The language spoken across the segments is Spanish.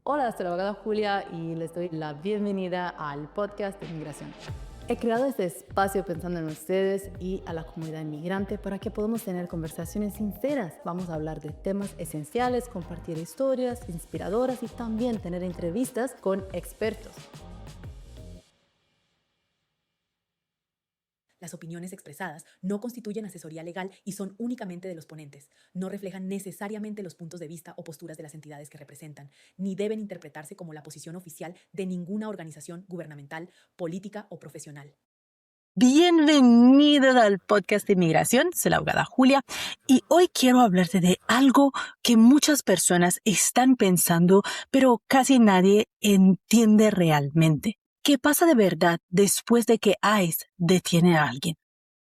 Hola, soy la abogada Julia y les doy la bienvenida al podcast de Inmigración. He creado este espacio pensando en ustedes y a la comunidad inmigrante para que podamos tener conversaciones sinceras. Vamos a hablar de temas esenciales, compartir historias inspiradoras y también tener entrevistas con expertos. Las opiniones expresadas no constituyen asesoría legal y son únicamente de los ponentes. No reflejan necesariamente los puntos de vista o posturas de las entidades que representan, ni deben interpretarse como la posición oficial de ninguna organización gubernamental, política o profesional. Bienvenido al podcast de Inmigración, soy la abogada Julia y hoy quiero hablarte de algo que muchas personas están pensando, pero casi nadie entiende realmente. ¿Qué pasa de verdad después de que ICE detiene a alguien?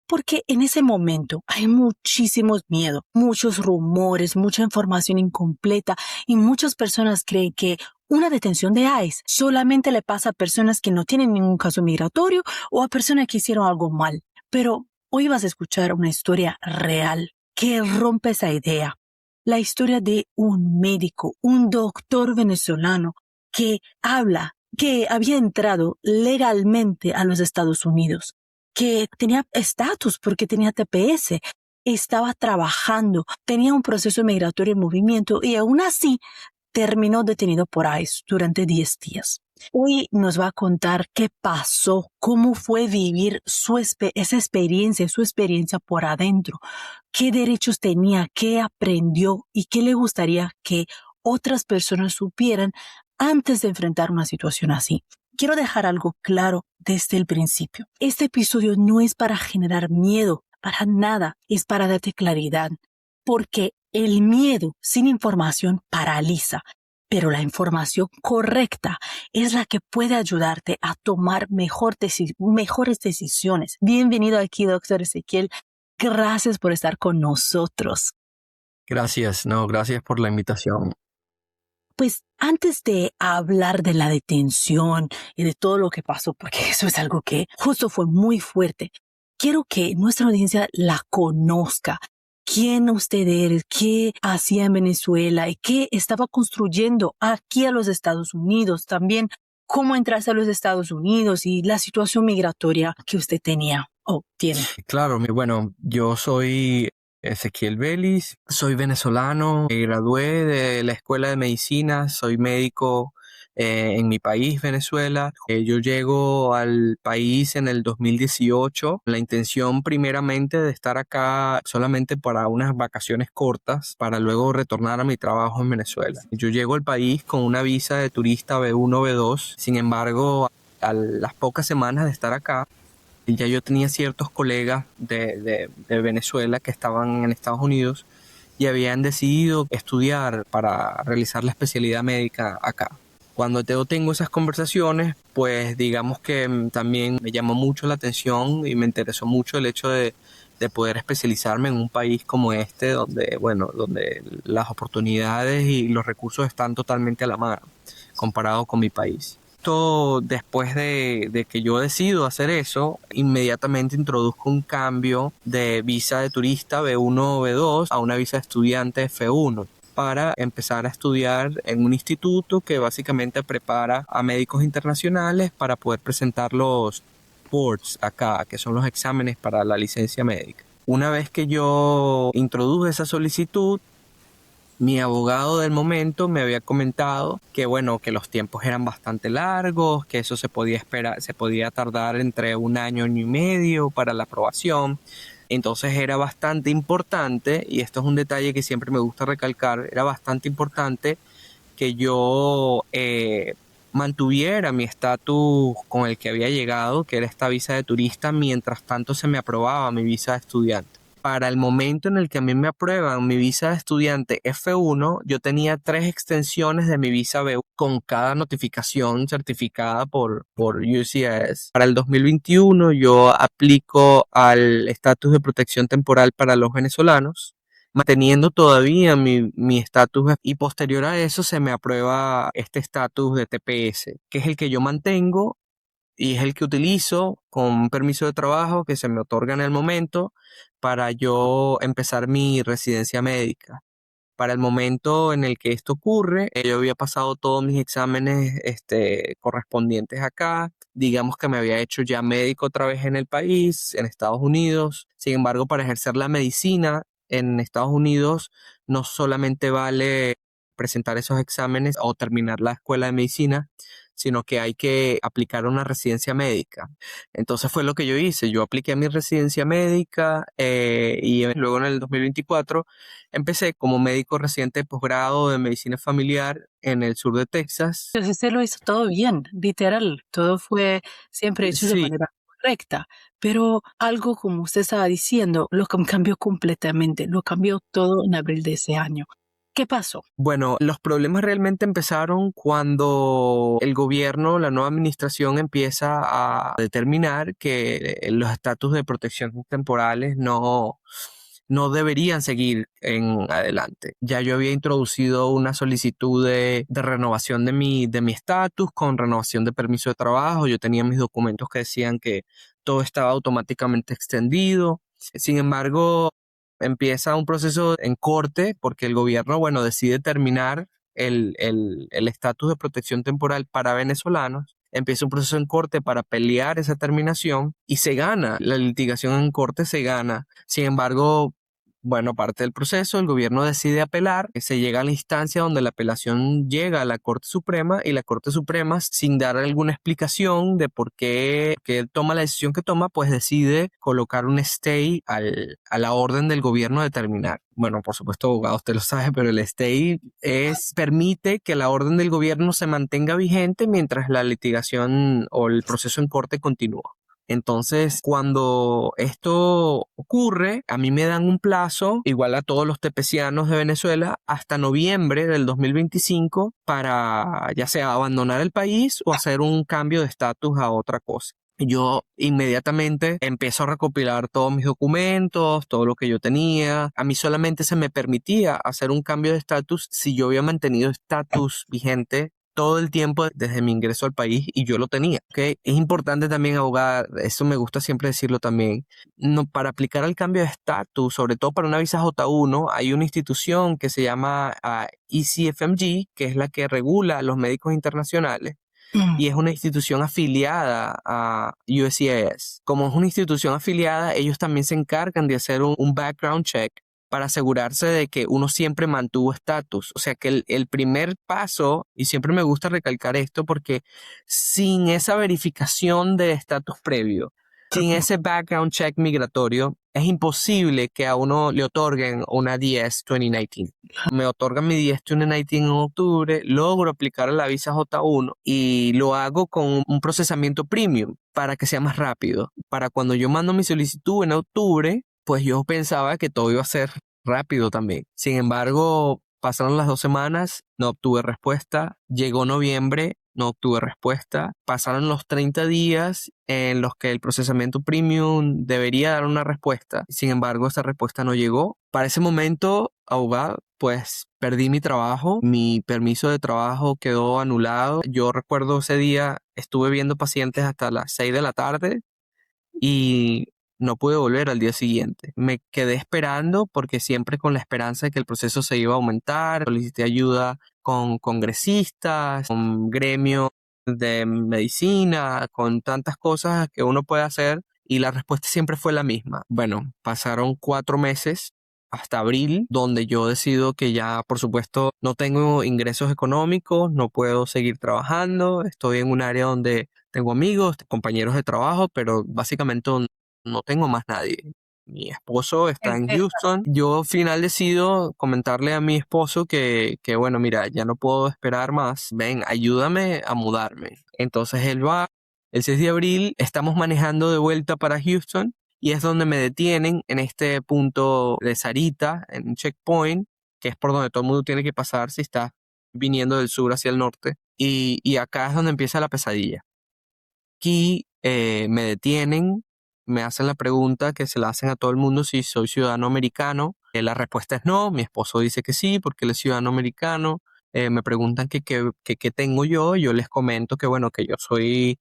Porque en ese momento hay muchísimos miedos, muchos rumores, mucha información incompleta y muchas personas creen que una detención de ICE solamente le pasa a personas que no tienen ningún caso migratorio o a personas que hicieron algo mal. Pero hoy vas a escuchar una historia real que rompe esa idea. La historia de un médico, un doctor venezolano que habla que había entrado legalmente a los Estados Unidos, que tenía estatus porque tenía TPS, estaba trabajando, tenía un proceso migratorio en movimiento y aún así terminó detenido por ICE durante 10 días. Hoy nos va a contar qué pasó, cómo fue vivir esa experiencia, su experiencia por adentro, qué derechos tenía, qué aprendió y qué le gustaría que otras personas supieran antes de enfrentar una situación así. Quiero dejar algo claro desde el principio. Este episodio no es para generar miedo, para nada, es para darte claridad, porque el miedo sin información paraliza, pero la información correcta es la que puede ayudarte a tomar mejores decisiones. Bienvenido aquí, doctor Ezequiel. Gracias por estar con nosotros. Gracias por la invitación. Pues antes de hablar de la detención y de todo lo que pasó, porque eso es algo que justo fue muy fuerte, quiero que nuestra audiencia la conozca. ¿Quién usted es? ¿Qué hacía en Venezuela? ¿Y qué estaba construyendo aquí a los Estados Unidos? También, ¿cómo entraste a los Estados Unidos y la situación migratoria que usted tenía o tiene? Claro, bueno, yo soy Ezequiel Vélez, soy venezolano, me gradué de la Escuela de Medicina, soy médico en mi país, Venezuela. Yo llego al país en el 2018, la intención primeramente de estar acá solamente para unas vacaciones cortas, para luego retornar a mi trabajo en Venezuela. Yo llego al país con una visa de turista B1, B2, sin embargo, a las pocas semanas de estar acá, ya yo tenía ciertos colegas de Venezuela que estaban en Estados Unidos y habían decidido estudiar para realizar la especialidad médica acá. Cuando tengo esas conversaciones, pues digamos que también me llamó mucho la atención y me interesó mucho el hecho de poder especializarme en un país como este, donde las oportunidades y los recursos están totalmente a la mano comparado con mi país. Después de que yo decido hacer eso, inmediatamente introduzco un cambio de visa de turista B1 o B2 a una visa de estudiante F1 para empezar a estudiar en un instituto que básicamente prepara a médicos internacionales para poder presentar los boards acá, que son los exámenes para la licencia médica. Una vez que yo introduje esa solicitud, mi abogado del momento me había comentado que que los tiempos eran bastante largos, que eso se podía tardar entre un año y medio para la aprobación. Entonces era bastante importante, y esto es un detalle que siempre me gusta recalcar, era bastante importante que yo mantuviera mi estatus con el que había llegado, que era esta visa de turista, mientras tanto se me aprobaba mi visa de estudiante. Para el momento en el que a mí me aprueban mi visa de estudiante F1, yo tenía 3 extensiones de mi visa B1 con cada notificación certificada por USCIS. Para el 2021 yo aplico al estatus de protección temporal para los venezolanos, manteniendo todavía mi estatus, y posterior a eso se me aprueba este estatus de TPS, que es el que yo mantengo y es el que utilizo con un permiso de trabajo que se me otorga en el momento para yo empezar mi residencia médica. Para el momento en el que esto ocurre, yo había pasado todos mis exámenes correspondientes acá. Digamos que me había hecho ya médico otra vez en el país, en Estados Unidos. Sin embargo, para ejercer la medicina en Estados Unidos no solamente vale presentar esos exámenes o terminar la escuela de medicina, sino que hay que aplicar una residencia médica. Entonces fue lo que yo hice. Yo apliqué a mi residencia médica y luego en el 2024 empecé como médico residente de posgrado de medicina familiar en el sur de Texas. Entonces usted lo hizo todo bien, literal. Todo fue siempre hecho de Sí. manera correcta. Pero algo, como usted estaba diciendo, lo cambió completamente. Lo cambió todo en abril de ese año. ¿Qué pasó? Bueno, los problemas realmente empezaron cuando el gobierno, la nueva administración empieza a determinar que los estatus de protección temporales no deberían seguir en adelante. Ya yo había introducido una solicitud de renovación de mi estatus con renovación de permiso de trabajo. Yo tenía mis documentos que decían que todo estaba automáticamente extendido. Sin embargo, empieza un proceso en corte porque el gobierno, bueno, decide terminar el estatus de protección temporal para venezolanos. Empieza un proceso en corte para pelear esa terminación y se gana. La litigación en corte se gana. Sin embargo, bueno, parte del proceso, el gobierno decide apelar, se llega a la instancia donde la apelación llega a la Corte Suprema y la Corte Suprema, sin dar alguna explicación de por qué que toma la decisión que toma, pues decide colocar un stay a la orden del gobierno de terminar. Bueno, por supuesto, abogado, usted lo sabe, pero el stay permite que la orden del gobierno se mantenga vigente mientras la litigación o el proceso en corte continúa. Entonces, cuando esto ocurre, a mí me dan un plazo, igual a todos los tepecianos de Venezuela, hasta noviembre del 2025 para ya sea abandonar el país o hacer un cambio de estatus a otra cosa. Yo inmediatamente empiezo a recopilar todos mis documentos, todo lo que yo tenía. A mí solamente se me permitía hacer un cambio de estatus si yo había mantenido estatus vigente todo el tiempo desde mi ingreso al país y yo lo tenía, ¿ok? Es importante también, abogada, eso me gusta siempre decirlo también, no, para aplicar el cambio de estatus, sobre todo para una visa J1, hay una institución que se llama ECFMG, que es la que regula a los médicos internacionales. Y es una institución afiliada a USCIS. Como es una institución afiliada, ellos también se encargan de hacer un background check para asegurarse de que uno siempre mantuvo estatus. O sea que el primer paso, y siempre me gusta recalcar esto porque sin esa verificación de estatus previo, sin ese background check migratorio, es imposible que a uno le otorguen una DS 2019. Me otorgan mi DS 2019 en octubre, logro aplicar a la visa J1 y lo hago con un procesamiento premium para que sea más rápido. Para cuando yo mando mi solicitud en octubre, pues yo pensaba que todo iba a ser rápido también. Sin embargo, pasaron las 2 semanas, no obtuve respuesta. Llegó noviembre, no obtuve respuesta. Pasaron los 30 días en los que el procesamiento premium debería dar una respuesta. Sin embargo, esa respuesta no llegó. Para ese momento, abogado, pues perdí mi trabajo. Mi permiso de trabajo quedó anulado. Yo recuerdo ese día, estuve viendo pacientes hasta las 6 de la tarde y no pude volver al día siguiente. Me quedé esperando porque siempre con la esperanza de que el proceso se iba a aumentar. Solicité ayuda con congresistas, con gremios de medicina, con tantas cosas que uno puede hacer y la respuesta siempre fue la misma. Bueno, pasaron 4 meses hasta abril, donde yo decido que ya, por supuesto, no tengo ingresos económicos, no puedo seguir trabajando, estoy en un área donde tengo amigos, compañeros de trabajo, pero básicamente no tengo más nadie. Mi esposo está en Houston. Yo al final decido comentarle a mi esposo que bueno, mira, ya no puedo esperar más. Ven, ayúdame a mudarme. Entonces él va. El 6 de abril estamos manejando de vuelta para Houston y es donde me detienen en este punto de Sarita, en un checkpoint, que es por donde todo el mundo tiene que pasar si está viniendo del sur hacia el norte. Y acá es donde empieza la pesadilla. Aquí me detienen. Me hacen la pregunta que se la hacen a todo el mundo si soy ciudadano americano. La respuesta es no. Mi esposo dice que sí porque él es ciudadano americano. me preguntan qué tengo yo les comento que bueno, que yo soy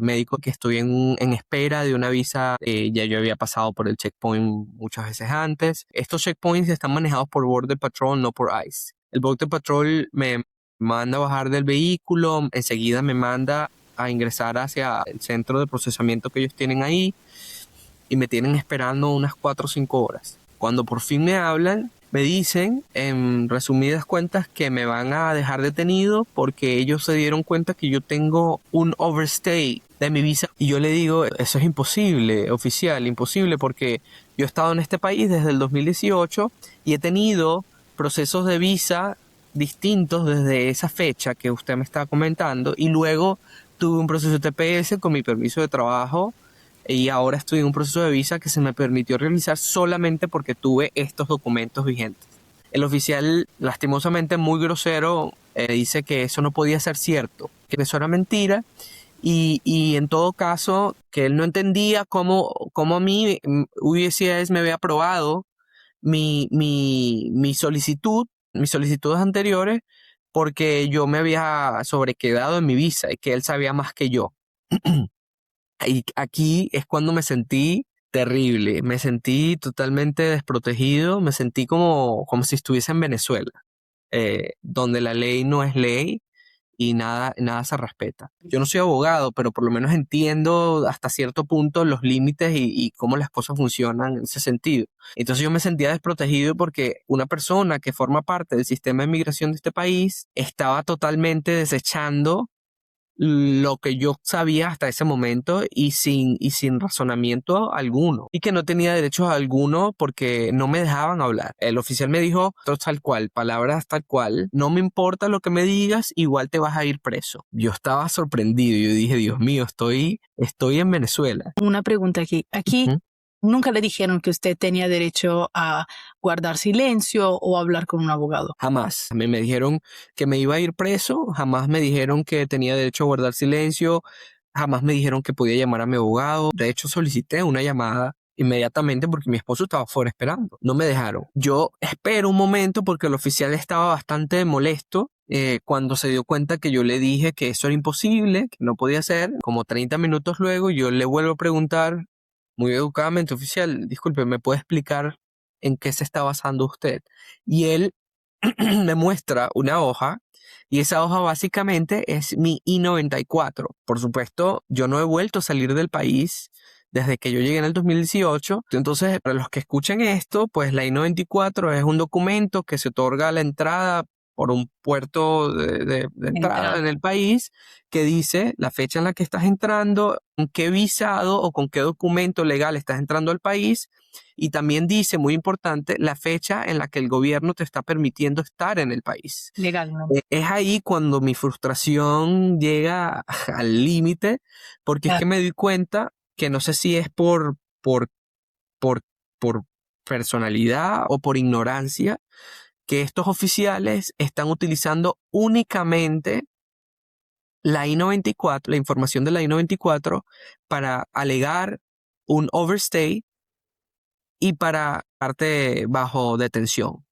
médico, que estoy en espera de una visa, ya yo había pasado por el checkpoint muchas veces antes. Estos checkpoints están manejados por Border Patrol, no por ICE. El Border Patrol me manda a bajar del vehículo, enseguida me manda a ingresar hacia el centro de procesamiento que ellos tienen ahí y me tienen esperando unas 4 o 5 horas. Cuando por fin me hablan, me dicen, en resumidas cuentas, que me van a dejar detenido porque ellos se dieron cuenta que yo tengo un overstay de mi visa. Y yo le digo, eso es imposible, oficial, imposible, porque yo he estado en este país desde el 2018 y he tenido procesos de visa distintos desde esa fecha que usted me está comentando, y luego tuve un proceso de TPS con mi permiso de trabajo y ahora estoy en un proceso de visa que se me permitió realizar solamente porque tuve estos documentos vigentes. El oficial, lastimosamente muy grosero, dice que eso no podía ser cierto, que eso era mentira, y en todo caso que él no entendía cómo a mí USCIS me había aprobado mis solicitudes anteriores, porque yo me había sobrequedado en mi visa y que él sabía más que yo. Y aquí es cuando me sentí terrible, me sentí totalmente desprotegido, me sentí como si estuviese en Venezuela, donde la ley no es ley y nada se respeta. Yo no soy abogado, pero por lo menos entiendo hasta cierto punto los límites y cómo las cosas funcionan en ese sentido. Entonces yo me sentía desprotegido porque una persona que forma parte del sistema de migración de este país estaba totalmente desechando lo que yo sabía hasta ese momento y sin razonamiento alguno, y que no tenía derechos alguno porque no me dejaban hablar. El oficial me dijo tal cual, palabras tal cual: no me importa lo que me digas, igual te vas a ir preso. Yo estaba sorprendido, yo dije, Dios mío, estoy en Venezuela. Una pregunta aquí. ¿Mm? Nunca le dijeron que usted tenía derecho a guardar silencio o hablar con un abogado. Jamás. A mí me dijeron que me iba a ir preso, jamás me dijeron que tenía derecho a guardar silencio, jamás me dijeron que podía llamar a mi abogado. De hecho, solicité una llamada inmediatamente porque mi esposo estaba fuera esperando. No me dejaron. Yo espero un momento porque el oficial estaba bastante molesto cuando se dio cuenta que yo le dije que eso era imposible, que no podía ser. Como 30 minutos luego, yo le vuelvo a preguntar muy educadamente: oficial, disculpe, ¿me puede explicar en qué se está basando usted? Y él me muestra una hoja, y esa hoja básicamente es mi I-94. Por supuesto, yo no he vuelto a salir del país desde que yo llegué en el 2018. Entonces, para los que escuchen esto, pues la I-94 es un documento que se otorga a la entrada por un puerto de entrada en el país, que dice la fecha en la que estás entrando, con qué visado o con qué documento legal estás entrando al país, y también dice, muy importante, la fecha en la que el gobierno te está permitiendo estar en el país. Legal, ¿no? Es ahí cuando mi frustración llega al límite, porque es que me doy cuenta que no sé si es por personalidad o por ignorancia, que estos oficiales están utilizando únicamente la I-94, la información de la I-94, para alegar un overstay y para darte bajo detención.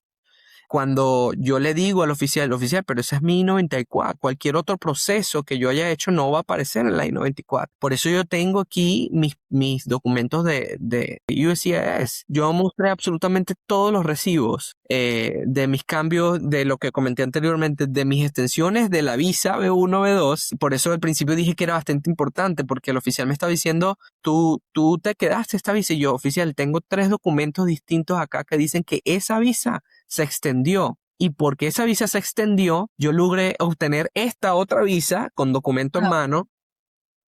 Cuando yo le digo al oficial, pero ese es mi I-94, cualquier otro proceso que yo haya hecho no va a aparecer en la I-94. Por eso yo tengo aquí mis documentos de USCIS. Yo mostré absolutamente todos los recibos de mis cambios, de lo que comenté anteriormente, de mis extensiones de la visa B1, B2. Por eso al principio dije que era bastante importante, porque el oficial me estaba diciendo, tú te quedaste esta visa. Y yo, oficial, tengo 3 documentos distintos acá que dicen que esa visa se extendió, y porque esa visa se extendió, yo logré obtener esta otra visa con documento en mano,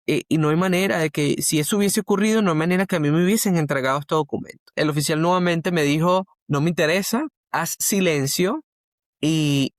y no hay manera de que, si eso hubiese ocurrido, no hay manera que a mí me hubiesen entregado este documento. El oficial nuevamente me dijo, no me interesa, haz silencio y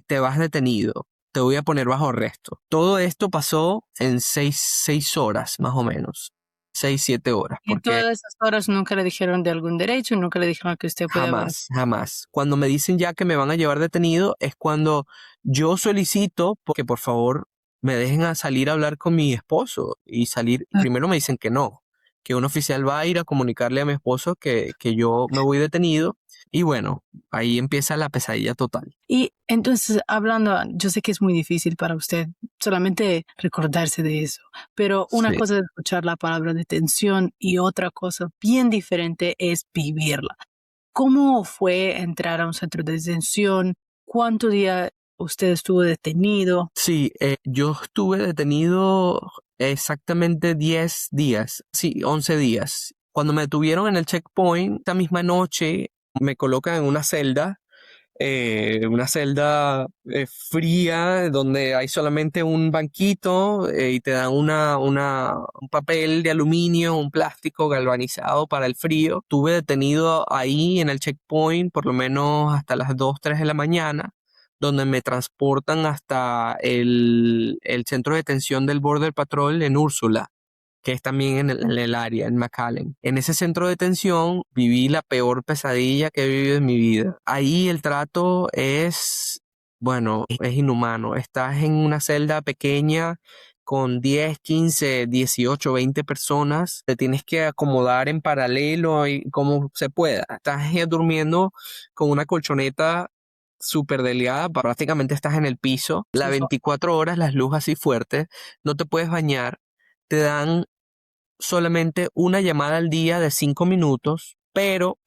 te vas detenido, te voy a poner bajo arresto. Todo esto pasó en 6 horas más o menos. 6, 7 horas. ¿Y Porque todas esas horas nunca le dijeron de algún derecho? ¿Nunca le dijeron que usted puede hablar? Jamás. Cuando me dicen ya que me van a llevar detenido es cuando yo solicito que por favor me dejen a salir a hablar con mi esposo y salir. Primero me dicen que no que un oficial va a ir a comunicarle a mi esposo que yo me voy detenido. Y bueno, ahí empieza la pesadilla total. Y entonces, hablando, yo sé que es muy difícil para usted solamente recordarse de eso, pero una Sí. cosa es escuchar la palabra detención y otra cosa bien diferente es vivirla. ¿Cómo fue entrar a un centro de detención? ¿Cuánto día usted estuvo detenido? Sí, yo estuve detenido exactamente 10 días, sí, 11 días. Cuando me detuvieron en el checkpoint, esa misma noche me colocan en una celda fría, donde hay solamente un banquito y te dan un papel de aluminio, un plástico galvanizado para el frío. Estuve detenido ahí en el checkpoint por lo menos hasta las 2, 3 de la mañana, donde me transportan hasta el centro de detención del Border Patrol en Úrsula, que es también en el área, en McAllen. En ese centro de detención viví la peor pesadilla que he vivido en mi vida. Ahí el trato es, bueno, es inhumano. Estás en una celda pequeña con 10, 15, 18, 20 personas. Te tienes que acomodar en paralelo y como se pueda. Estás durmiendo con una colchoneta súper delgada, prácticamente estás en el piso. Las 24 horas, las luces así fuertes, no te puedes bañar. Te dan solamente una llamada al día de 5 minutos, pero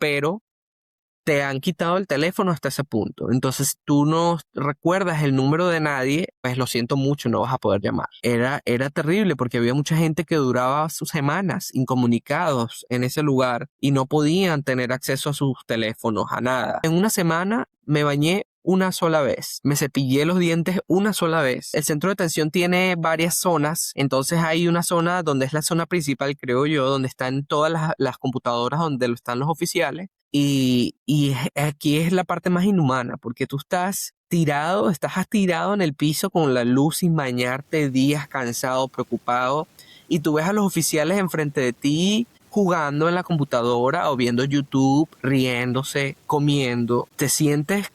te han quitado el teléfono hasta ese punto. Entonces, tú no recuerdas el número de nadie, pues lo siento mucho, no vas a poder llamar. Era terrible porque había mucha gente que duraba sus semanas incomunicados en ese lugar y no podían tener acceso a sus teléfonos, a nada. En una semana me bañé una sola vez. Me cepillé los dientes una sola vez. El centro de detención tiene varias zonas, entonces hay una zona donde es la zona principal, creo yo, donde están todas las computadoras donde están los oficiales. Y aquí es la parte más inhumana, porque tú estás tirado en el piso con la luz sin bañarte, días cansado, preocupado, y tú ves a los oficiales enfrente de ti jugando en la computadora o viendo YouTube, riéndose, comiendo. Te sientes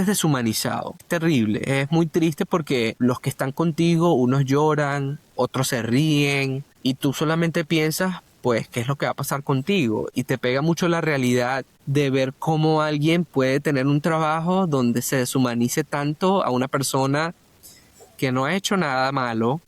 deshumanizado. Es terrible, es muy triste porque los que están contigo, unos lloran, otros se ríen, y tú solamente piensas, pues, qué es lo que va a pasar contigo. Y te pega mucho la realidad de ver cómo alguien puede tener un trabajo donde se deshumanice tanto a una persona que no ha hecho nada malo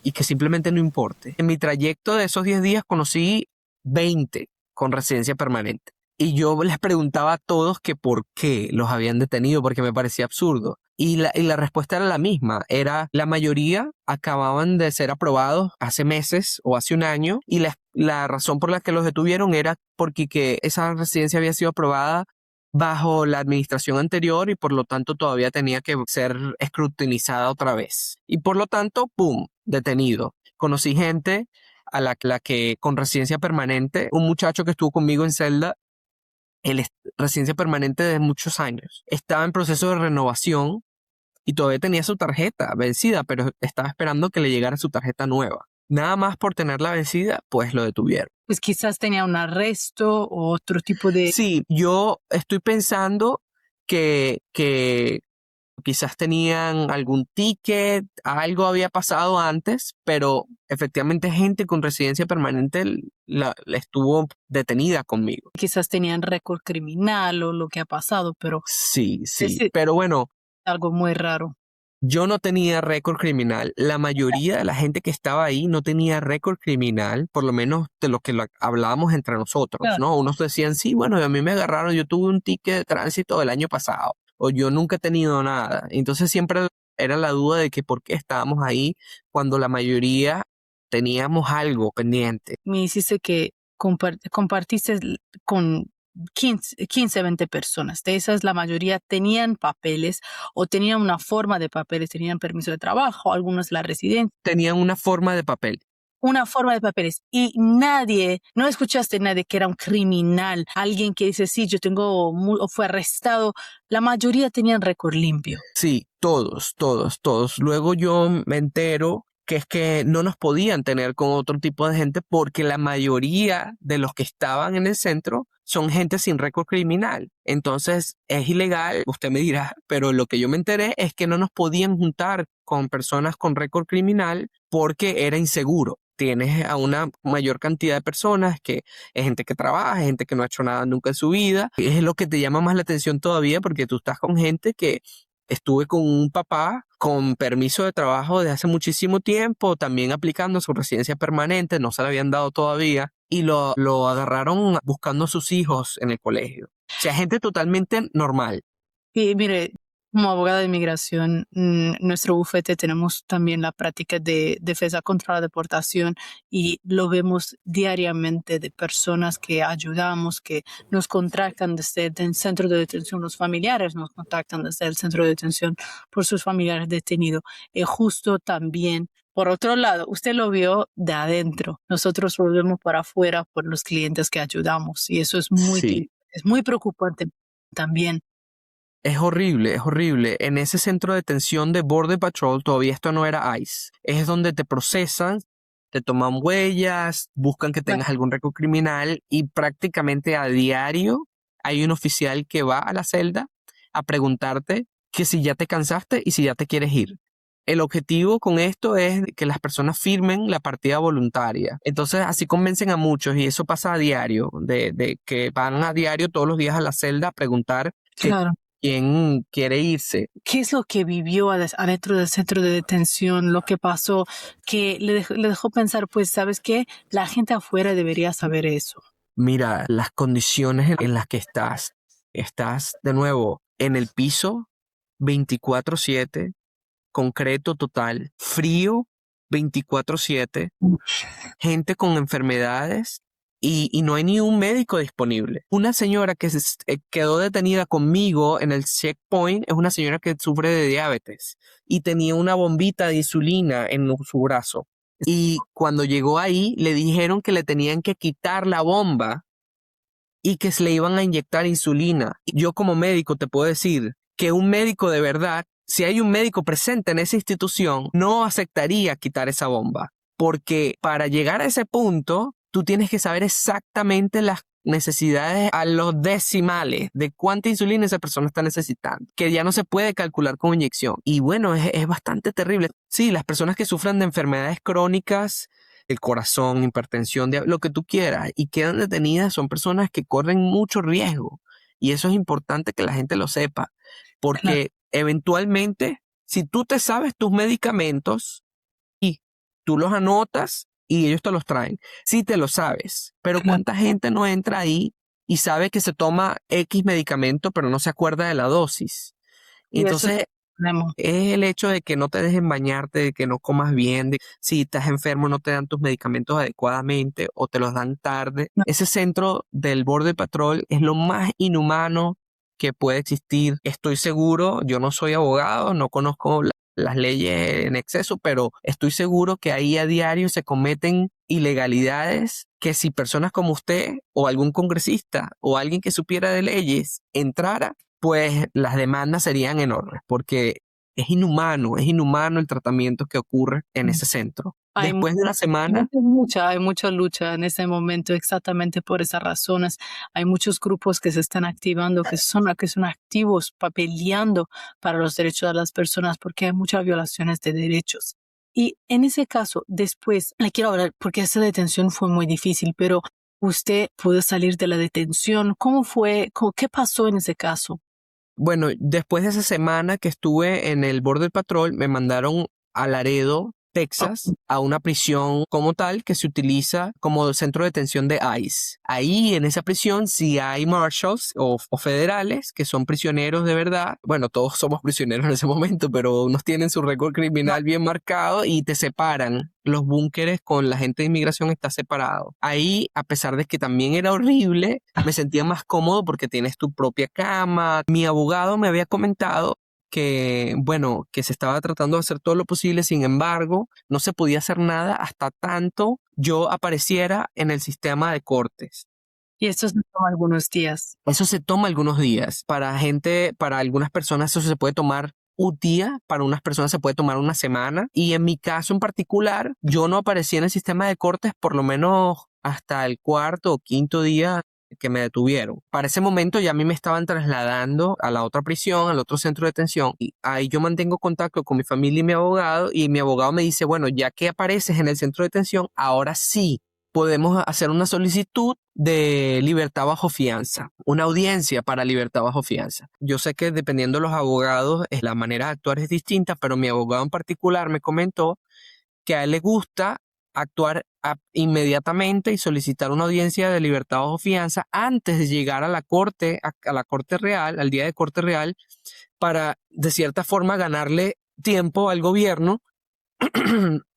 y que simplemente no importe. En mi trayecto de esos 10 días conocí 20 con residencia permanente. Y yo les preguntaba a todos que por qué los habían detenido, porque me parecía absurdo. Y la respuesta era la misma. La mayoría acababan de ser aprobados hace meses o hace un año, y la razón por la que los detuvieron era porque que esa residencia había sido aprobada bajo la administración anterior y por lo tanto todavía tenía que ser escrutinizada otra vez. Y por lo tanto, ¡pum!, detenido. Conocí gente a la que con residencia permanente, un muchacho que estuvo conmigo en celda, residencia permanente de muchos años, estaba en proceso de renovación y todavía tenía su tarjeta vencida, pero estaba esperando que le llegara su tarjeta nueva. Nada más por tenerla vencida, pues lo detuvieron. Pues quizás tenía un arresto o otro tipo de... Sí, yo estoy pensando que quizás tenían algún ticket, algo había pasado antes, pero efectivamente gente con residencia permanente la estuvo detenida conmigo. Quizás tenían récord criminal o lo que ha pasado, pero Sí, es pero bueno, algo muy raro. yo no tenía récord criminal. La mayoría de la gente que estaba ahí no tenía récord criminal, por lo menos de lo que hablábamos entre nosotros, Claro. ¿no? Unos decían, sí, bueno, a mí me agarraron, yo tuve un ticket de tránsito el año pasado, o yo nunca he tenido nada. Entonces siempre era la duda de que por qué estábamos ahí cuando la mayoría teníamos algo pendiente. Me hiciste que compartiste con 15, 20 personas. De esas, la mayoría tenían papeles o tenían una forma de papeles, tenían permiso de trabajo, algunos la residencia. Tenían una forma de papel. Una forma de papeles. Y no escuchaste a nadie que era un criminal, alguien que dice, sí, yo tengo, o fue arrestado. La mayoría tenían récord limpio. Sí, todos. Luego yo me entero que es que no nos podían tener con otro tipo de gente porque la mayoría de los que estaban en el centro son gente sin récord criminal. Entonces es ilegal, usted me dirá, pero lo que yo me enteré es que no nos podían juntar con personas con récord criminal porque era inseguro. tienes a una mayor cantidad de personas que es gente que trabaja, gente que no ha hecho nada nunca en su vida. Es lo que te llama más la atención todavía porque tú estás con gente que estuve con un papá con permiso de trabajo desde hace muchísimo tiempo, también aplicando su residencia permanente, no se la habían dado todavía, y lo agarraron buscando a sus hijos en el colegio. O sea, gente totalmente normal. Y mire, como abogada de inmigración, nuestro bufete tenemos también la práctica de defensa contra la deportación y lo vemos diariamente de personas que ayudamos, que nos contactan desde el centro de detención, los familiares nos contactan desde el centro de detención por sus familiares detenidos. Justo también, por otro lado, usted lo vio de adentro, nosotros lo vemos por afuera por los clientes que ayudamos y eso es Sí. es muy preocupante también. Es horrible, es horrible. En ese centro de detención de Border Patrol, todavía esto no era ICE. Es donde te procesan, te toman huellas, buscan que tengas algún récord criminal y prácticamente a diario hay un oficial que va a la celda a preguntarte que si ya te cansaste y si ya te quieres ir. El objetivo con esto es que las personas firmen la partida voluntaria. Entonces así convencen a muchos y eso pasa a diario, de que van a diario todos los días a la celda a preguntar Claro. quién quiere irse. ¿Qué es lo que vivió adentro del centro de detención? Lo que pasó, que le dejó pensar, pues, ¿sabes qué? La gente afuera debería saber eso. Mira, las condiciones en las que estás. Estás de nuevo en el piso 24/7, concreto total, frío 24/7, gente con enfermedades y no hay ni un médico disponible. Una señora que quedó detenida conmigo en el checkpoint es una señora que sufre de diabetes y tenía una bombita de insulina en su brazo. Y cuando llegó ahí, le dijeron que le tenían que quitar la bomba y que se le iban a inyectar insulina. Yo como médico te puedo decir que un médico de verdad, si hay un médico presente en esa institución, no aceptaría quitar esa bomba. Porque para llegar a ese punto, tú tienes que saber exactamente las necesidades a los decimales de cuánta insulina esa persona está necesitando, que ya no se puede calcular con inyección. Y bueno, es bastante terrible. Sí, las personas que sufran de enfermedades crónicas, el corazón, hipertensión, lo que tú quieras, y quedan detenidas, son personas que corren mucho riesgo. Y eso es importante que la gente lo sepa, porque eventualmente, si tú te sabes tus medicamentos y tú los anotas y ellos te los traen, sí te lo sabes, pero ¿cuánta gente no entra ahí y sabe que se toma X medicamento, pero no se acuerda de la dosis? Entonces, es el hecho de que no te dejen bañarte, de que no comas bien, de si estás enfermo no te dan tus medicamentos adecuadamente o te los dan tarde. Ese centro del Border Patrol es lo más inhumano que puede existir. Estoy seguro, yo no soy abogado, no conozco las leyes en exceso, pero estoy seguro que ahí a diario se cometen ilegalidades que si personas como usted o algún congresista o alguien que supiera de leyes entrara, pues las demandas serían enormes, porque es inhumano el tratamiento que ocurre en ese centro. Después de una semana... Hay mucha lucha en ese momento exactamente por esas razones. Hay muchos grupos que se están activando, que son activos peleando para los derechos de las personas porque hay muchas violaciones de derechos. Y en ese caso, después, le quiero hablar porque esa detención fue muy difícil, pero usted pudo salir de la detención. ¿Cómo fue? ¿Qué pasó en ese caso? Bueno, después de esa semana que estuve en el Border Patrol, me mandaron a Laredo, Texas, a una prisión como tal que se utiliza como centro de detención de ICE. Ahí en esa prisión sí hay marshals o federales que son prisioneros de verdad. Bueno, todos somos prisioneros en ese momento, pero unos tienen su récord criminal bien marcado y te separan. Los búnkeres con la gente de inmigración está separado. Ahí, a pesar de que también era horrible, me sentía más cómodo porque tienes tu propia cama. Mi abogado me había comentado que, bueno, que se estaba tratando de hacer todo lo posible, sin embargo, no se podía hacer nada hasta tanto yo apareciera en el sistema de cortes. Y eso se toma algunos días. Eso se toma algunos días. Para algunas personas eso se puede tomar un día, para unas personas se puede tomar una semana. Y en mi caso en particular, yo no aparecí en el sistema de cortes por lo menos hasta el cuarto o quinto día que me detuvieron. Para ese momento ya a mí me estaban trasladando a la otra prisión, al otro centro de detención, y ahí yo mantengo contacto con mi familia y mi abogado me dice, bueno, ya que apareces en el centro de detención, ahora sí podemos hacer una solicitud de libertad bajo fianza, una audiencia para libertad bajo fianza. Yo sé que dependiendo de los abogados, la manera de actuar es distinta, pero mi abogado en particular me comentó que a él le gusta actuar inmediatamente y solicitar una audiencia de libertad bajo fianza antes de llegar a la corte, a la corte real, al día de corte real, para de cierta forma ganarle tiempo al gobierno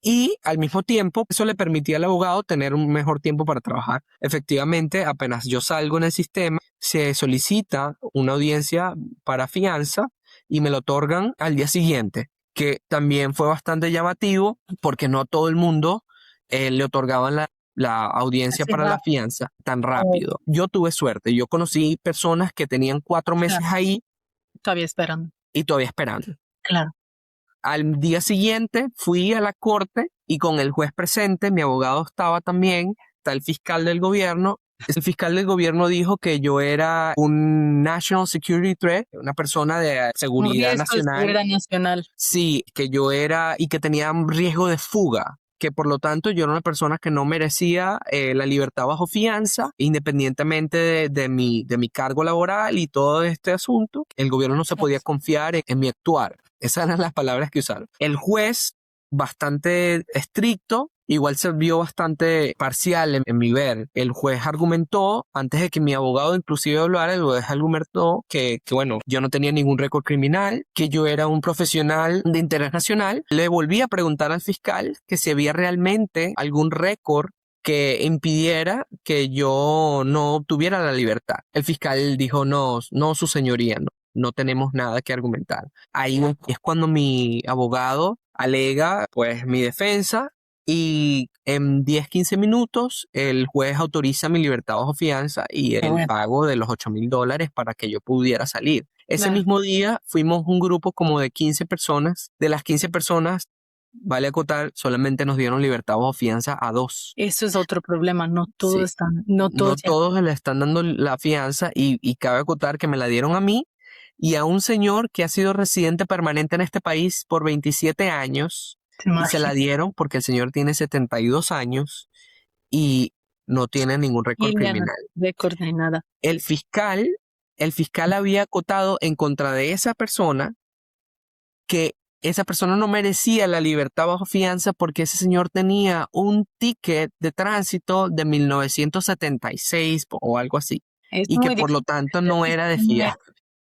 y al mismo tiempo eso le permitía al abogado tener un mejor tiempo para trabajar. Efectivamente, apenas yo salgo en el sistema, se solicita una audiencia para fianza y me lo otorgan al día siguiente, que también fue bastante llamativo porque no a todo el mundo le otorgaban la audiencia para la fianza tan rápido. Yo tuve suerte, yo conocí personas que tenían 4 meses ahí. Todavía esperando. Y todavía esperando. Claro. Al día siguiente fui a la corte y con el juez presente, mi abogado estaba también, está el fiscal del gobierno. El fiscal del gobierno dijo que yo era un national security threat, una persona de seguridad nacional. Seguridad nacional. Sí, que yo era y que tenía un riesgo de fuga, que por lo tanto yo era una persona que no merecía la libertad bajo fianza, independientemente de mi cargo laboral y todo este asunto. El gobierno no se podía confiar en mi actuar. Esas eran las palabras que usaron. El juez, bastante estricto, igual se vio bastante parcial en mi ver. El juez argumentó, antes de que mi abogado inclusive hablara, el juez argumentó que bueno, yo no tenía ningún récord criminal, que yo era un profesional de interés nacional. Le volví a preguntar al fiscal que si había realmente algún récord que impidiera que yo no obtuviera la libertad. El fiscal dijo, no, su señoría, no tenemos nada que argumentar. Ahí es cuando mi abogado alega pues mi defensa y en 10-15 minutos el juez autoriza mi libertad bajo fianza y el pago de los $8,000 para que yo pudiera salir. Ese mismo día fuimos un grupo como de 15 personas. De las 15 personas, vale acotar, solamente nos dieron libertad bajo fianza a 2. Eso es otro problema, no todos están, no todos le están dando la fianza y cabe acotar que me la dieron a mí y a un señor que ha sido residente permanente en este país por 27 años y se la dieron porque el señor tiene 72 años y no tiene ningún récord criminal. Récord ni nada. El fiscal había acotado en contra de esa persona que esa persona no merecía la libertad bajo fianza porque ese señor tenía un ticket de tránsito de 1976 o algo así. Y que por lo tanto no era de fiar.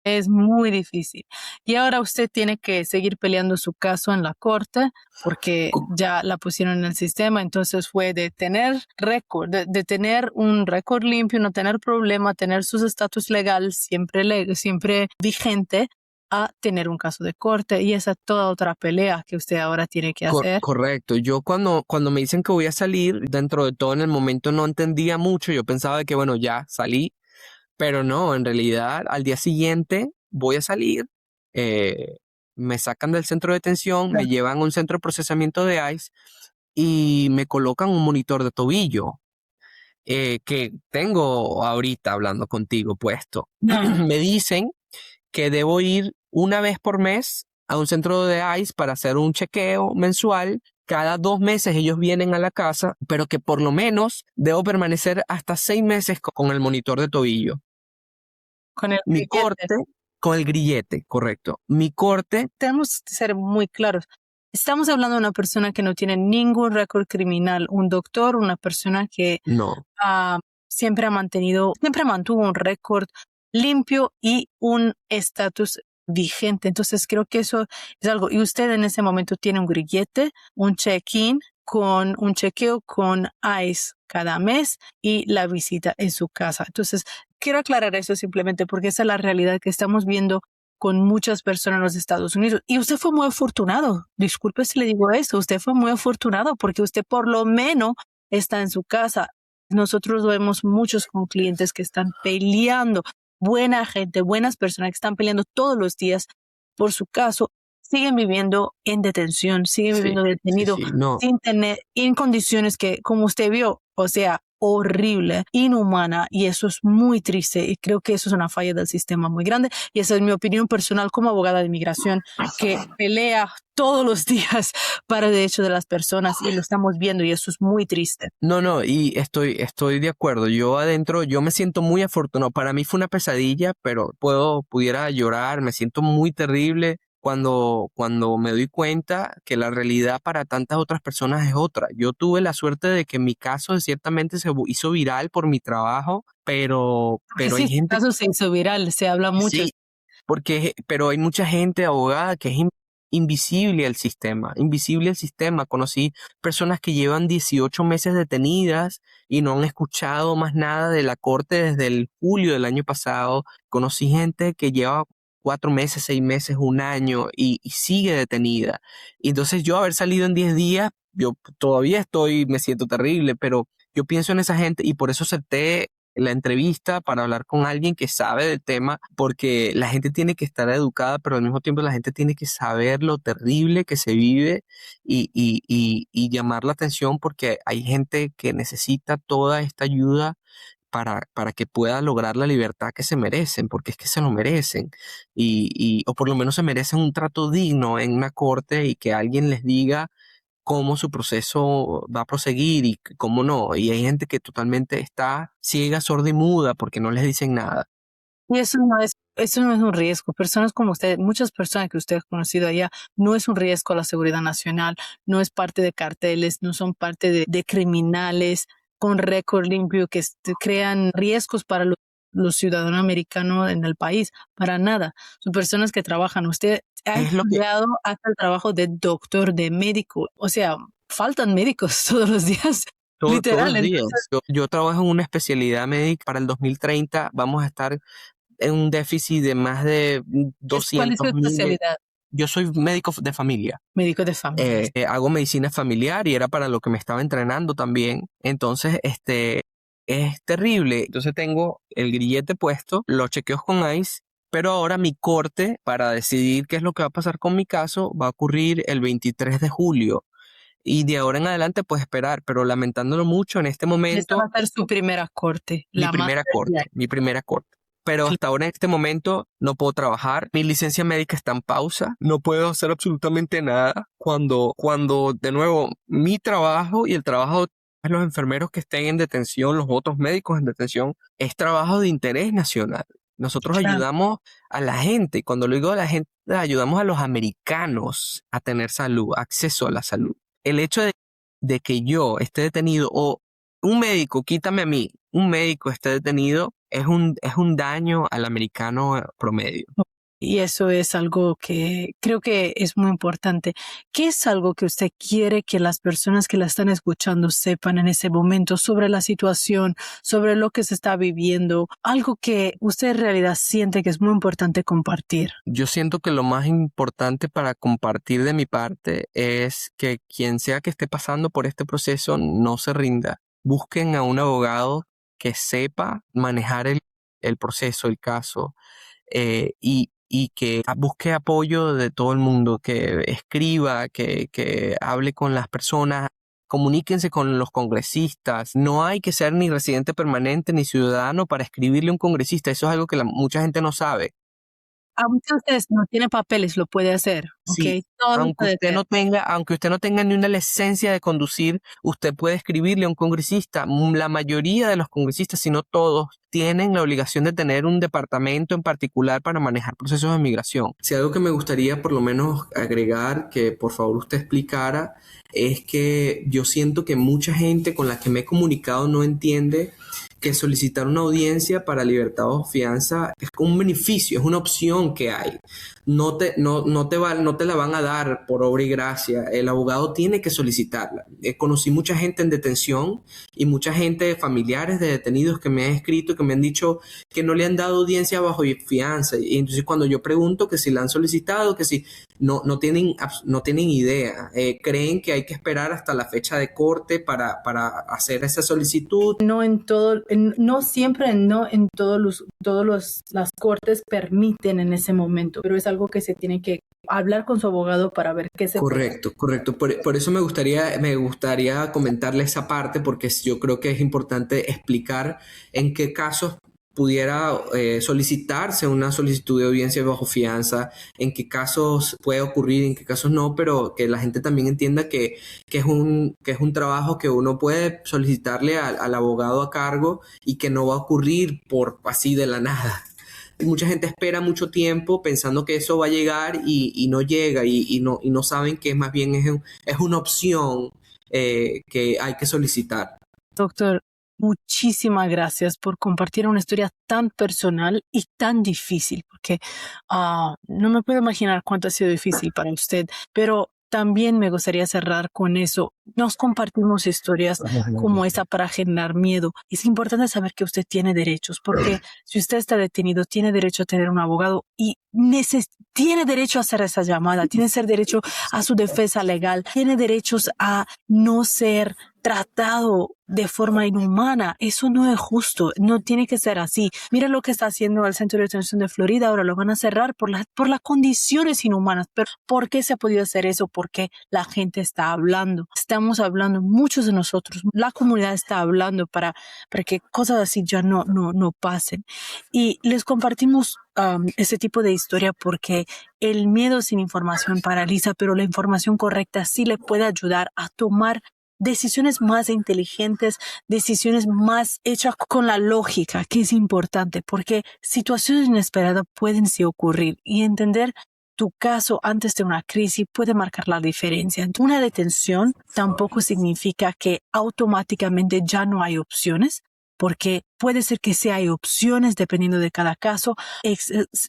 Es muy difícil. Y ahora usted tiene que seguir peleando su caso en la corte porque ya la pusieron en el sistema. Entonces fue de tener récord, de tener un récord limpio, no tener problema, tener su estatus legal siempre vigente, a tener un caso de corte. Y esa es toda otra pelea que usted ahora tiene que hacer. Correcto. Yo cuando me dicen que voy a salir, dentro de todo en el momento no entendía mucho. Yo pensaba que bueno, ya salí. Pero no, en realidad al día siguiente voy a salir, me sacan del centro de detención, me llevan a un centro de procesamiento de ICE y me colocan un monitor de tobillo que tengo ahorita hablando contigo puesto. Me dicen que debo ir una vez por mes a un centro de ICE para hacer un chequeo mensual. Cada 2 meses ellos vienen a la casa, pero que por lo menos debo permanecer hasta 6 meses con el monitor de tobillo. Con el mi corte, con el grillete, correcto. Mi corte. Tenemos que ser muy claros. Estamos hablando de una persona que no tiene ningún récord criminal, un doctor, una persona que siempre mantuvo un récord limpio y un estatus vigente. Entonces creo que eso es algo. Y usted en ese momento tiene un grillete, un check-in con un chequeo con ICE cada mes y la visita en su casa. Entonces quiero aclarar eso simplemente porque esa es la realidad que estamos viendo con muchas personas en los Estados Unidos. Y usted fue muy afortunado. Disculpe si le digo eso. Usted fue muy afortunado porque usted por lo menos está en su casa. Nosotros vemos muchos con clientes que están peleando. Buena gente, buenas personas que están peleando todos los días por su caso, siguen viviendo en detención, siguen viviendo detenidos sin tener, en condiciones que, como usted vio, o sea, horrible, inhumana, y eso es muy triste, y creo que eso es una falla del sistema muy grande, y esa es mi opinión personal como abogada de inmigración, que pelea todos los días para el derecho de las personas, y lo estamos viendo, y eso es muy triste. No, y estoy de acuerdo. Yo adentro, yo me siento muy afortunado. Para mí fue una pesadilla, pero pudiera llorar, me siento muy terrible cuando me doy cuenta que la realidad para tantas otras personas es otra. Yo tuve la suerte de que mi caso ciertamente se hizo viral por mi trabajo, pero Sí, hay gente... caso se hizo viral, se habla mucho. Sí, pero hay mucha gente abogada que es invisible al sistema, invisible al sistema. Conocí personas que llevan 18 meses detenidas y no han escuchado más nada de la corte desde el julio del año pasado. Conocí gente que lleva 4 meses, 6 meses, un año y sigue detenida. Y entonces yo haber salido en 10 días, yo todavía me siento terrible, pero yo pienso en esa gente y por eso acepté la entrevista para hablar con alguien que sabe del tema, porque la gente tiene que estar educada, pero al mismo tiempo la gente tiene que saber lo terrible que se vive y llamar la atención, porque hay gente que necesita toda esta ayuda para que pueda lograr la libertad que se merecen, porque es que se lo merecen, o por lo menos se merecen un trato digno en una corte y que alguien les diga cómo su proceso va a proseguir y cómo no. Y hay gente que totalmente está ciega, sorda y muda porque no les dicen nada. Y eso no es un riesgo. Personas como usted, muchas personas que usted ha conocido allá, no es un riesgo a la seguridad nacional, no es parte de carteles, no son parte de criminales con récord limpio que crean riesgos para los ciudadanos americanos en el país, para nada. Son personas que trabajan. Usted ha Es lo que estudiado hasta el trabajo de doctor, de médico. O sea, faltan médicos todos los días. todos Literal. los días. Entonces, Yo trabajo en una especialidad médica. Para el 2030 vamos a estar en un déficit de más de ¿cuál es su 200,000. especialidad? Yo soy médico de familia. Médico de familia. Hago medicina familiar y era para lo que me estaba entrenando también. Entonces, es terrible. Entonces tengo el grillete puesto, los chequeos con ICE, pero ahora mi corte para decidir qué es lo que va a pasar con mi caso va a ocurrir el 23 de julio. Y de ahora en adelante, pues esperar, pero lamentándolo mucho en este Esta momento, va a ser su primera corte. mi primera corte. Pero hasta ahora en este momento no puedo trabajar. Mi licencia médica está en pausa. No puedo hacer absolutamente nada. Cuando de nuevo mi trabajo y el trabajo de los enfermeros que estén en detención, los otros médicos en detención, es trabajo de interés nacional. Nosotros Claro. ayudamos a la gente. Y cuando lo digo a la gente, ayudamos a los americanos a tener salud, acceso a la salud. El hecho de que yo esté detenido o un médico, quítame a mí, un médico esté detenido, es un daño al americano promedio. Y eso es algo que creo que es muy importante. ¿Qué es algo que usted quiere que las personas que la están escuchando sepan en ese momento sobre la situación, sobre lo que se está viviendo? Algo que usted en realidad siente que es muy importante compartir. Yo siento que lo más importante para compartir de mi parte es que quien sea que esté pasando por este proceso no se rinda. Busquen a un abogado que sepa manejar el proceso, el caso, y que busque apoyo de todo el mundo, que escriba, que hable con las personas, comuníquense con los congresistas. No hay que ser ni residente permanente ni ciudadano para escribirle a un congresista. Eso es algo que mucha gente no sabe. Aunque usted no tiene papeles, lo puede hacer. Sí, ¿Okay? Todo aunque usted no tenga ni una licencia de conducir, usted puede escribirle a un congresista. La mayoría de los congresistas, si no todos, tienen la obligación de tener un departamento en particular para manejar procesos de migración. Si algo que me gustaría por lo menos agregar, que por favor usted explicara, es que yo siento que mucha gente con la que me he comunicado no entiende que solicitar una audiencia para libertad o fianza es un beneficio, es una opción que hay. No te la van a dar por obra y gracia. El abogado tiene que solicitarla. Conocí mucha gente en detención y mucha gente, familiares de detenidos que me han escrito y que me han dicho que no le han dado audiencia bajo fianza. Y entonces cuando yo pregunto que si la han solicitado, que si no tienen idea. Creen que hay que esperar hasta la fecha de corte para hacer esa solicitud. No siempre en todos las cortes permiten en ese momento, pero es algo que se tiene que hablar con su abogado para ver qué se puede. Correcto. Por eso me gustaría comentarle esa parte, porque yo creo que es importante explicar en qué casos pudiera solicitarse una solicitud de audiencia bajo fianza, en qué casos puede ocurrir, en qué casos no, pero que la gente también entienda que es un trabajo que uno puede solicitarle al abogado a cargo y que no va a ocurrir por así de la nada. Mucha gente espera mucho tiempo pensando que eso va a llegar y no llega y no saben que más bien es una opción que hay que solicitar. Doctor, muchísimas gracias por compartir una historia tan personal y tan difícil, porque no me puedo imaginar cuánto ha sido difícil para usted, pero también me gustaría cerrar con eso. Nos compartimos historias como esa para generar miedo. Es importante saber que usted tiene derechos, porque si usted está detenido, tiene derecho a tener un abogado y tiene derecho a hacer esa llamada, tiene derecho a su defensa legal, tiene derechos a no ser tratado de forma inhumana. Eso no es justo, no tiene que ser así. Mira lo que está haciendo el Centro de Detención de Florida, ahora lo van a cerrar por las condiciones inhumanas. Pero ¿por qué se ha podido hacer eso? Porque la gente está hablando. Estamos hablando, muchos de nosotros, la comunidad está hablando para que cosas así ya no pasen. Y les compartimos ese tipo de historia porque el miedo sin información paraliza, pero la información correcta sí le puede ayudar a tomar decisiones más inteligentes, decisiones más hechas con la lógica, que es importante, porque situaciones inesperadas pueden sí ocurrir y entender tu caso antes de una crisis puede marcar la diferencia. Una detención tampoco significa que automáticamente ya no hay opciones, porque puede ser que sí hay opciones dependiendo de cada caso,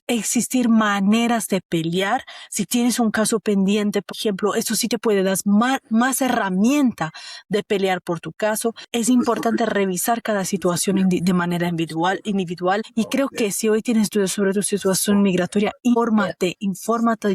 existir maneras de pelear. Si tienes un caso pendiente, por ejemplo, eso sí te puede dar más herramienta de pelear por tu caso. Es importante revisar cada situación de manera individual y creo que si hoy tienes dudas sobre tu situación migratoria, infórmate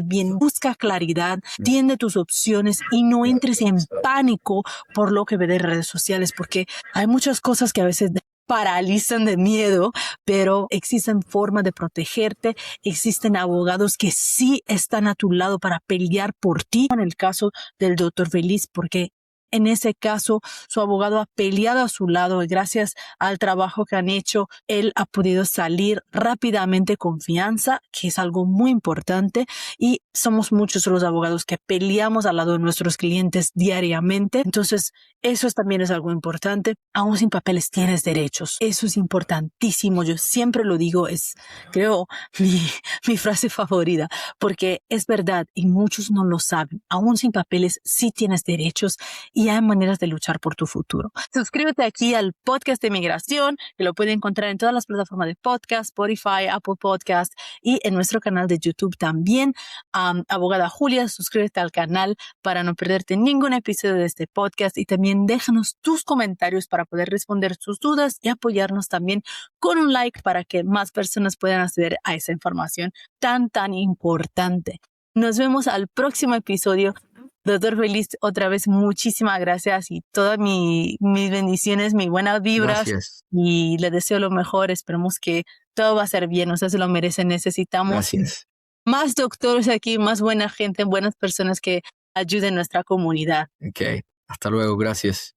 bien, busca claridad, entiende tus opciones y no entres en pánico por lo que ves en redes sociales, porque hay muchas cosas que a veces paralizan de miedo, pero existen formas de protegerte, existen abogados que sí están a tu lado para pelear por ti. En el caso del doctor Feliz, porque en ese caso su abogado ha peleado a su lado y gracias al trabajo que han hecho, él ha podido salir rápidamente con fianza, que es algo muy importante, y somos muchos los abogados que peleamos al lado de nuestros clientes diariamente. Entonces, eso también es algo importante. Aún sin papeles tienes derechos. Eso es importantísimo. Yo siempre lo digo, es creo mi frase favorita, porque es verdad y muchos no lo saben. Aún sin papeles sí tienes derechos y hay maneras de luchar por tu futuro. Suscríbete aquí al podcast de migración, que lo pueden encontrar en todas las plataformas de podcast, Spotify, Apple Podcast y en nuestro canal de YouTube también. Abogada Julia, suscríbete al canal para no perderte ningún episodio de este podcast y también déjanos tus comentarios para poder responder tus dudas y apoyarnos también con un like para que más personas puedan acceder a esa información tan importante. Nos vemos al próximo episodio. Doctor Feliz, otra vez muchísimas gracias y todas mis bendiciones, mi buena vibra. Gracias. Y le deseo lo mejor. Esperemos que todo va a ser bien. Usted se lo merece. Necesitamos más doctores aquí, más buena gente, buenas personas que ayuden a nuestra comunidad. Ok. Hasta luego, gracias.